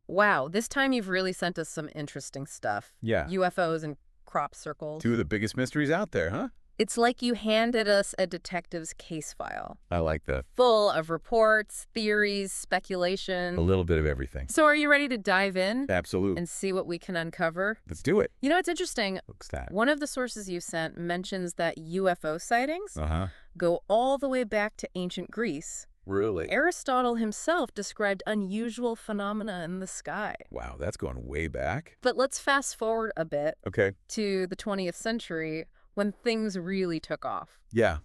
Wow, this time you've really sent us some interesting stuff. Yeah. UFOs and crop circles. Two of the biggest mysteries out there, huh? It's like you handed us a detective's case file. I like that. Full of reports, theories, A speculation. little bit of everything. So are you ready to dive in Absolutely. and see what we can uncover? Let's do it. You know, it's interesting. Looks that. One of the sources you sent mentions that UFO sightings Uh-huh. go all the way back to ancient Greece. Really? Aristotle himself described unusual phenomena in the sky. Wow, that's going way back. But let's fast forward a bit Okay. to the 20th century when things really took off. Yeah.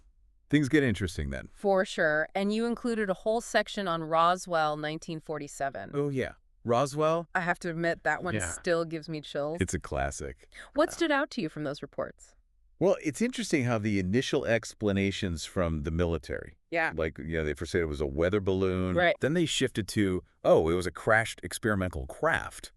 Things get interesting then. For sure. And you included a whole section on Roswell 1947. Oh, yeah. Roswell? I have to admit, that one Yeah. still gives me chills. It's a classic. What stood out to you from those reports? Well, it's interesting how the initial explanations from the military, Yeah. like, they first said it was a weather balloon. Right. Then they shifted to, oh, it was a crashed experimental craft.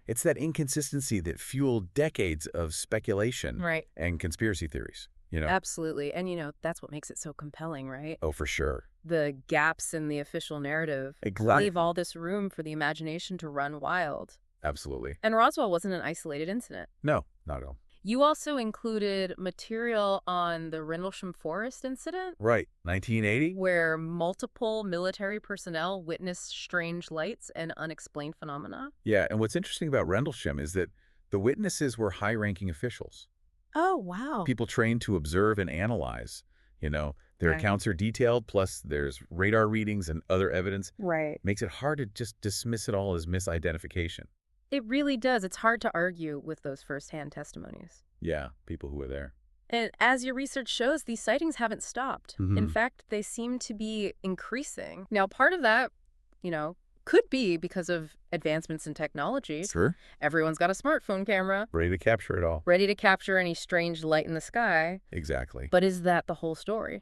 It's that inconsistency that fueled decades of speculation Right. and conspiracy theories, Absolutely. And, that's what makes it so compelling, right? Oh, for sure. The gaps in the official narrative Exactly. leave all this room for the imagination to run wild. Absolutely. And Roswell wasn't an isolated incident. No, not at all. You also included material on the Rendlesham Forest incident, Right. 1980? where multiple military personnel witnessed strange lights and unexplained phenomena. Yeah, and what's interesting about Rendlesham is that the witnesses were high-ranking officials, Oh, wow. people trained to observe and analyze. Their Right. accounts are detailed, plus there's radar readings and other evidence. Right. Makes it hard to just dismiss it all as misidentification. It really does. It's hard to argue with those firsthand testimonies. Yeah, people who were there. And as your research shows, these sightings haven't stopped. In Mhm. fact, they seem to be increasing. Now, part of that, could be because of advancements in technology. Sure. Everyone's got a smartphone camera, Ready to capture it all. ready to capture any strange light in the sky. Exactly. But is that the whole story?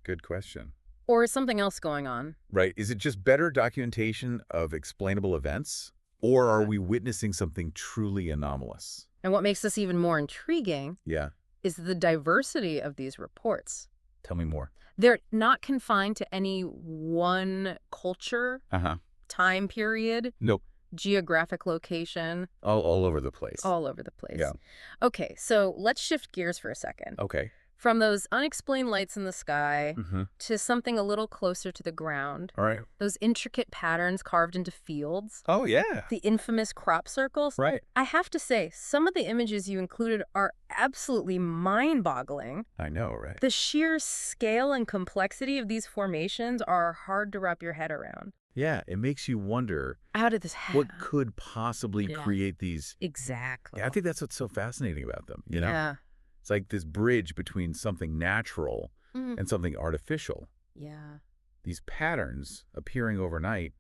Good question. Or is something else going on? Right. Is it just better documentation of explainable events? Or are we witnessing something truly anomalous? And what makes this even more intriguing Yeah. is the diversity of these reports. Tell me more. They're not confined to any one culture, Uh-huh. time period, Nope. geographic location, All over the place. all over the place. Yeah. Okay, so let's shift gears for a second. Okay. From those unexplained lights in the sky Mm-hmm. to something a little closer to the ground, All right. those intricate patterns carved into fields, Oh, yeah. the infamous crop circles. Right. I have to say, some of the images you included are absolutely mind-boggling. I know, right? The sheer scale and complexity of these formations are hard to wrap your head around. Yeah, it makes you wonder How did this happen? what could possibly Yeah. create these. Exactly. Yeah, I think that's what's so fascinating about them, Yeah. It's like this bridge between something natural Mm. and something artificial. Yeah. These patterns appearing overnight,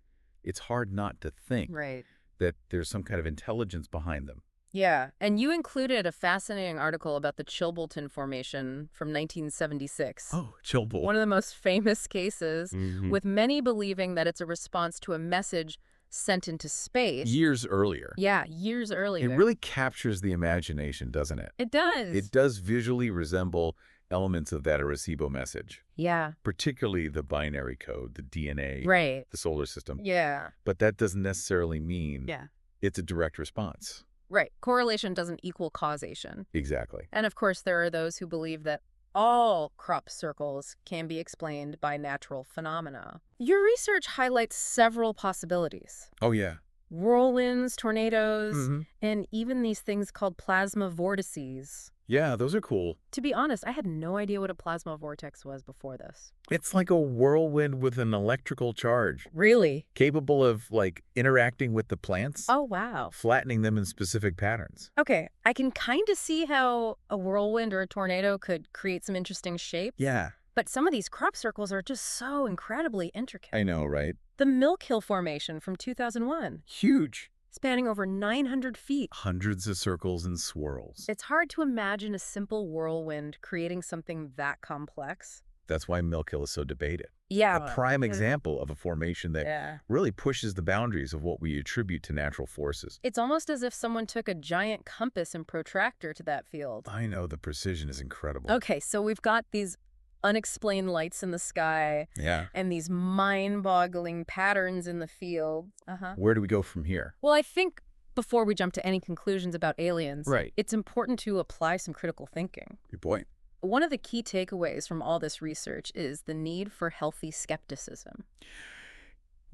it's hard not to think Right. that there's some kind of intelligence behind them. Yeah. And you included a fascinating article about the Chilbolton Formation from 1976. Oh, Chilbull. One of the most famous cases, Mhm. with many believing that it's a response to a message sent into space. Years earlier. Yeah, years earlier. It really captures the imagination, doesn't it? It does. It does visually resemble elements of that Arecibo message, Yeah. particularly the binary code, the DNA, Right. the solar system. Yeah. But that doesn't necessarily mean Yeah. it's a direct response. Right. Correlation doesn't equal causation. Exactly. And of course, there are those who believe that all crop circles can be explained by natural phenomena. Your research highlights several possibilities. Oh, yeah. Whirlwinds, tornadoes, Mhm. and even these things called plasma vortices. Yeah, those are cool. To be honest, I had no idea what a plasma vortex was before this. It's like a whirlwind with an electrical charge, Really? capable of, interacting with the plants, Oh, wow. flattening them in specific patterns. Okay, I can kind of see how a whirlwind or a tornado could create some interesting shapes. Yeah. But some of these crop circles are just so incredibly intricate. I know, right? The Milk Hill Formation from 2001, Huge. spanning over 900 feet. Hundreds of circles and swirls. It's hard to imagine a simple whirlwind creating something that complex. That's why Milk Hill is so debated. Yeah. A prime example of a formation that Yeah. really pushes the boundaries of what we attribute to natural forces. It's almost as if someone took a giant compass and protractor to that field. I know, the precision is incredible. Okay, so we've got these unexplained lights in the sky Yeah. and these mind-boggling patterns in the field. Where do we go from here? Well, I think before we jump to any conclusions about aliens, Right. it's important to apply some critical thinking. Good point. One of the key takeaways from all this research is the need for healthy skepticism.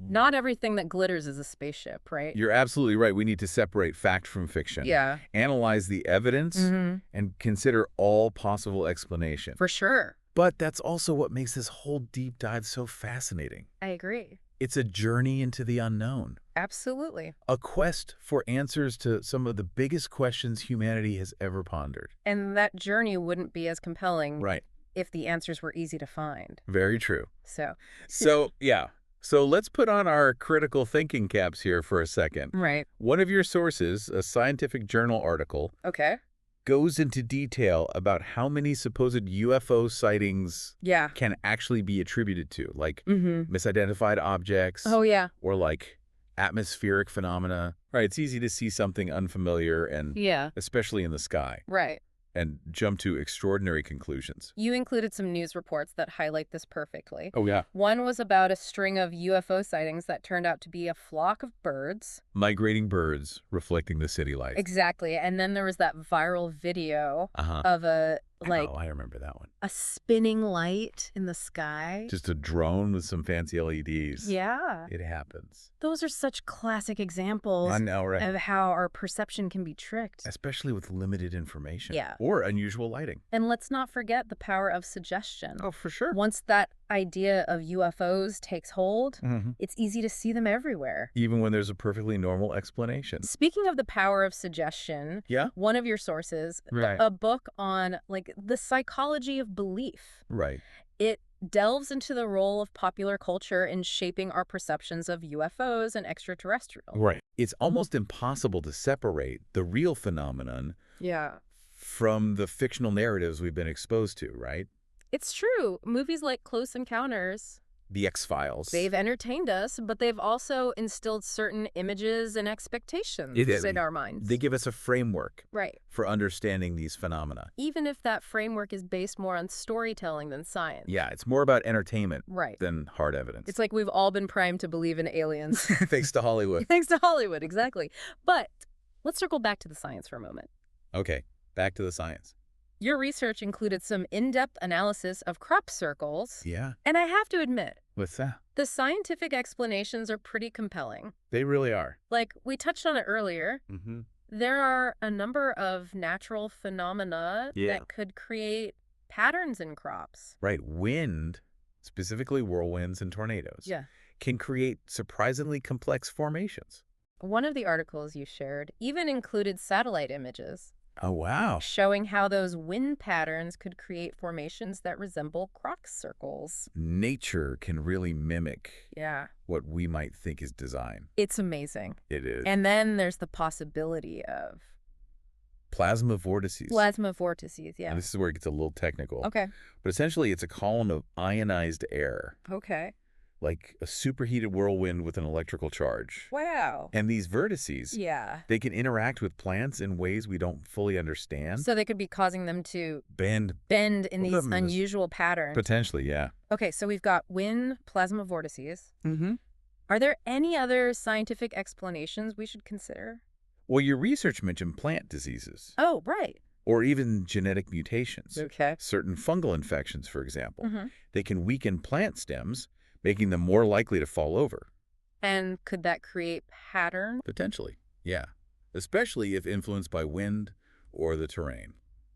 Not everything that glitters is a spaceship, right? You're absolutely right. We need to separate fact from fiction. Yeah. Analyze the evidence and consider all possible explanation. For sure. But that's also what makes this whole deep dive so fascinating. I agree. It's a journey into the unknown. Absolutely. A quest for answers to some of the biggest questions humanity has ever pondered. And that journey wouldn't be as compelling Right. if the answers were easy to find. Very true. So, Yeah. So let's put on our critical thinking caps here for a second. right. One of your sources, a scientific journal article, Okay. goes into detail about how many supposed UFO sightings Yeah. can actually be attributed to, like Mm-hmm. misidentified objects Oh, yeah. or like atmospheric phenomena. Right, it's easy to see something unfamiliar and Yeah. especially in the sky Right. and jump to extraordinary conclusions. You included some news reports that highlight this perfectly. Oh, yeah. One was about a string of UFO sightings that turned out to be a flock of birds. Migrating birds reflecting the city light. Exactly. And then there was that viral video Uh-huh. of Oh, I remember that one. a spinning light in the sky. Just a drone with some fancy LEDs. Yeah. It happens. Those are such classic examples I know, right? of how our perception can be tricked. Especially with limited information. Yeah. Or unusual lighting. And let's not forget the power of suggestion. Oh, for sure. Once that idea of UFOs takes hold, it's easy to see them everywhere. Even when there's a perfectly normal explanation. Speaking of the power of suggestion, Yeah? one of your sources, Right. a book on the psychology of belief. Right. It delves into the role of popular culture in shaping our perceptions of UFOs and extraterrestrial. Right. It's almost impossible to separate the real phenomenon Yeah. from the fictional narratives we've been exposed to, right? It's true. Movies like Close Encounters, The X-Files. they've entertained us, but they've also instilled certain images and expectations in our minds. They give us a framework Right. for understanding these phenomena. Even if that framework is based more on storytelling than science. Yeah, it's more about entertainment Right. than hard evidence. It's like we've all been primed to believe in aliens. Thanks to Hollywood. Thanks to Hollywood, exactly. But let's circle back to the science for a moment. Okay, back to the science. Your research included some in-depth analysis of crop circles. Yeah, And I have to admit, what's that? the scientific explanations are pretty compelling. They really are. Like we touched on it earlier, Mm-hmm. there are a number of natural phenomena Yeah. that could create patterns in crops. Right, wind, specifically whirlwinds and tornadoes, can create surprisingly complex formations. One of the articles you shared even included satellite images Oh, wow. showing how those wind patterns could create formations that resemble crop circles. Nature can really mimic Yeah. what we might think is design. It's amazing. It is. And then there's the possibility of Plasma vortices. plasma vortices. Yeah. And this is where it gets a little technical. Okay. But essentially, it's a column of ionized air, Okay. like a superheated whirlwind with an electrical charge. Wow. And these vortices, Yeah. they can interact with plants in ways we don't fully understand. So they could be causing them to Bend, bend in these Luminous. unusual patterns. potentially, yeah. Okay, so we've got wind plasma vortices. Mm-hmm. Are there any other scientific explanations we should consider? Well, your research mentioned plant diseases, Oh, right. or even genetic mutations. Okay. Certain fungal infections, for example. Mm-hmm. They can weaken plant stems, making them more likely to fall over. And could that create patterns? Potentially, yeah. Especially if influenced by wind or the terrain.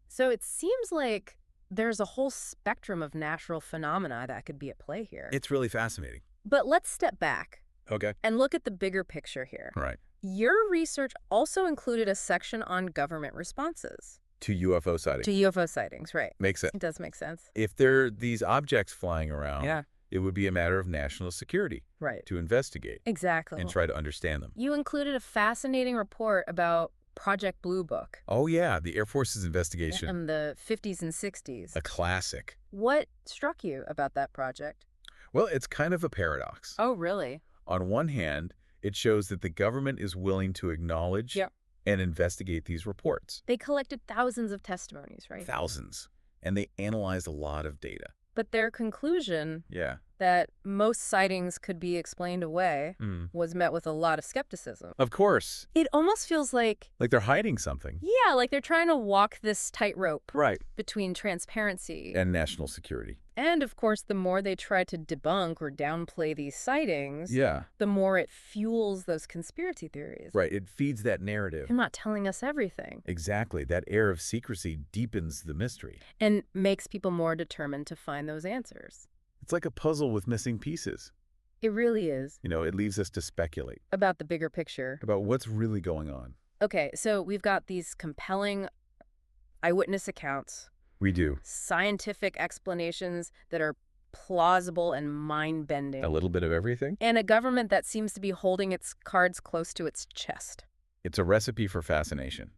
So it seems like there's a whole spectrum of natural phenomena that could be at play here. It's really fascinating. But let's step back Okay. and look at the bigger picture here. Right. Your research also included a section on government responses To UFO sightings. to UFO sightings, right? Makes sense. It does make sense. If there are these objects flying around, Yeah. it would be a matter of national security Right. to investigate Exactly. and try to understand them. You included a fascinating report about Project Blue Book Oh, yeah, the Air Force's investigation. in the 50s and 60s. A classic. What struck you about that project? Well, it's kind of a paradox. Oh, really? On one hand, it shows that the government is willing to acknowledge Yep. and investigate these reports. They collected thousands of testimonies, right? Thousands. And they analyzed a lot of data. But their conclusion Yeah. that most sightings could be explained away Mm. was met with a lot of skepticism. Of course. It almost feels like, Like they're hiding something. yeah, like they're trying to walk this tightrope Right. between transparency And national security. and, of course, the more they try to debunk or downplay these sightings, Yeah. the more it fuels those conspiracy theories. Right. It feeds that narrative. They're not telling us everything Exactly. That air of secrecy deepens the mystery. and makes people more determined to find those answers. It's like a puzzle with missing pieces. It really is. It leaves us to speculate About the bigger picture. about what's really going on. Okay, so we've got these compelling eyewitness accounts, We do. scientific explanations that are plausible and mind-bending, A little bit of everything. and a government that seems to be holding its cards close to its chest. It's a recipe for fascination.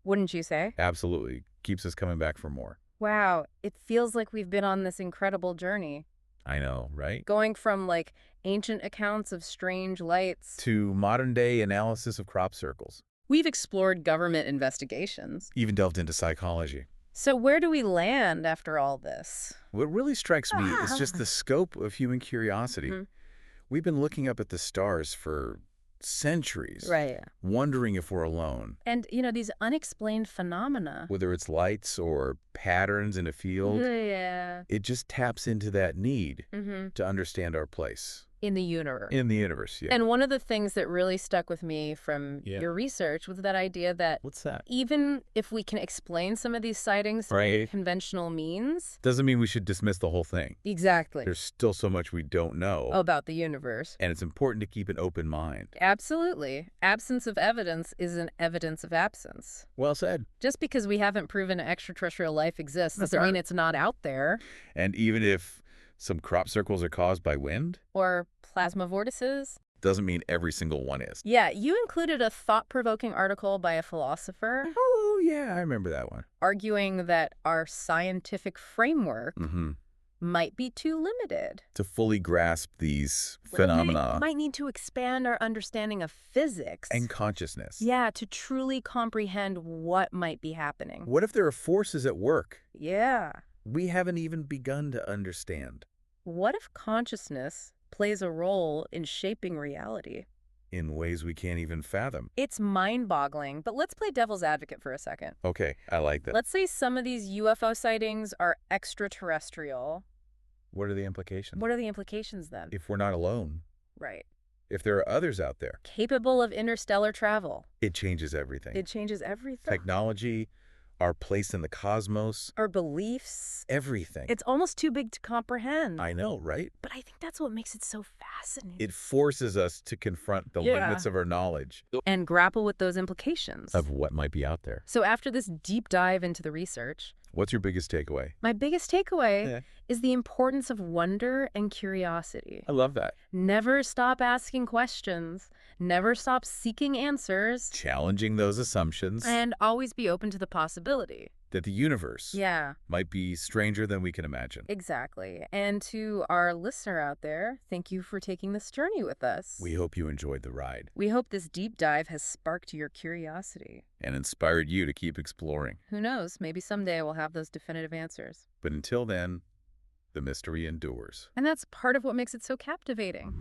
Wouldn't you say? Absolutely. Keeps us coming back for more. Wow, it feels like we've been on this incredible journey, I know, right? going from, like, ancient accounts of strange lights. To modern-day analysis of crop circles. We've explored government investigations. Even delved into psychology. So where do we land after all this? What really strikes me is just the scope of human curiosity. Mhm. We've been looking up at the stars for centuries, Right. wondering if we're alone. And, these unexplained phenomena. Whether it's lights or patterns in a field, Yeah. it just taps into that need Mm-hmm. to understand our place In the universe. in the universe. Yeah. And one of the things that really stuck with me from Yeah. your research was that idea that What's that? even if we can explain some of these sightings through Right. conventional means. Doesn't mean we should dismiss the whole thing. Exactly. There's still so much we don't know. About the universe. And it's important to keep an open mind. Absolutely. Absence of evidence isn't evidence of absence. Well said. Just because we haven't proven extraterrestrial life exists That's doesn't mean right. it's not out there. And even if some crop circles are caused by wind, Or plasma vortices. doesn't mean every single one is. Yeah, you included a thought-provoking article by a philosopher Oh, yeah, I remember that one. arguing that our scientific framework Mm-hmm. might be too limited. To fully grasp these We phenomena might need to expand our understanding of physics. and consciousness. Yeah, to truly comprehend what might be happening. What if there are forces at work Yeah. we haven't even begun to understand What if consciousness plays a role in shaping reality? in ways we can't even fathom? It's mind-boggling, but let's play devil's advocate for a second. Okay, I like that. Let's say some of these UFO sightings are extraterrestrial. What are the implications? What are the implications then? If we're not alone, Right. if there are others out there, Capable of interstellar travel. it changes everything. It changes everything. Technology, our place in the cosmos, Our beliefs. everything. It's almost too big to comprehend. I know, right? But I think that's what makes it so fascinating. It forces us to confront the Yeah. limits of our knowledge And grapple with those implications. of what might be out there. So after this deep dive into the research, What's your biggest takeaway? my biggest takeaway Yeah. is the importance of wonder and curiosity. I love that. Never stop asking questions. Never stop seeking answers. Challenging those assumptions And always be open to the possibility. that the universe Yeah, might be stranger than we can imagine. exactly. And to our listener out there, thank you for taking this journey with us. We hope you enjoyed the ride We hope this deep dive has sparked your curiosity. and inspired you to keep exploring. Who knows, maybe someday we'll have those definitive answers. But until then, the mystery endures. And that's part of what makes it so captivating.